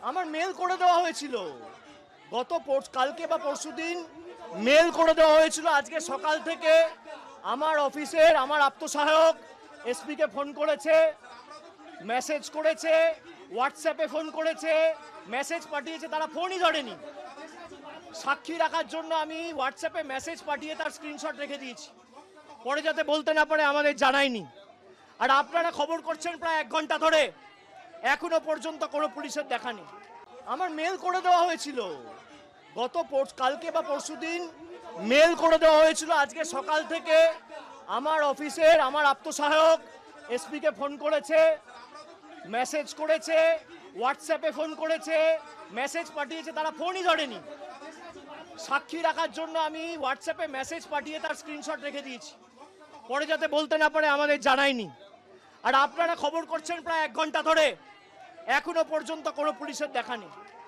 আমার মেল করে দেওয়া হয়েছিল কালকে বা পরশুদিন মেল করে দেওয়া হয়েছিল। আজকে সকাল থেকে আমার অফিসের আমার আত্মসহায়ক এসপিকে ফোন করেছে, মেসেজ করেছে, হোয়াটসঅ্যাপে ফোন করেছে, মেসেজ পাঠিয়েছে, তারা ফোনই ধরেনি। সাক্ষী রাখার জন্য আমি হোয়াটসঅ্যাপে মেসেজ পাঠিয়ে তার স্ক্রিনশট রেখে দিয়েছি, পরে যাতে বলতে না পারে আমাদের জানায়নি। আর আপনারা খবর করছেন প্রায় 1 ঘন্টা ধরে, এখনো পর্যন্ত কোনো পুলিশের দেখা নেই। আমার মেল করে দেওয়া হয়েছিল কালকে বা পরশুদিন মেল করে দেওয়া হয়েছিল। আজকে সকাল থেকে আমার অফিসের আমার আত্মসহায়ক এসপিকে ফোন করেছে, মেসেজ করেছে, হোয়াটসঅ্যাপে ফোন করেছে, মেসেজ পাঠিয়েছে, তারা ফোনই ধরেনি। সাক্ষী রাখার জন্য আমি হোয়াটসঅ্যাপে মেসেজ পাঠিয়ে তার স্ক্রিনশট রেখে দিয়েছি, পরে যাতে বলতে না পারে আমাদের জানায়নি। আর আপনারা খবর করছেন প্রায় 1 ঘন্টা ধরে, এখনো পর্যন্ত কোনো পুলিশের দেখা নেই।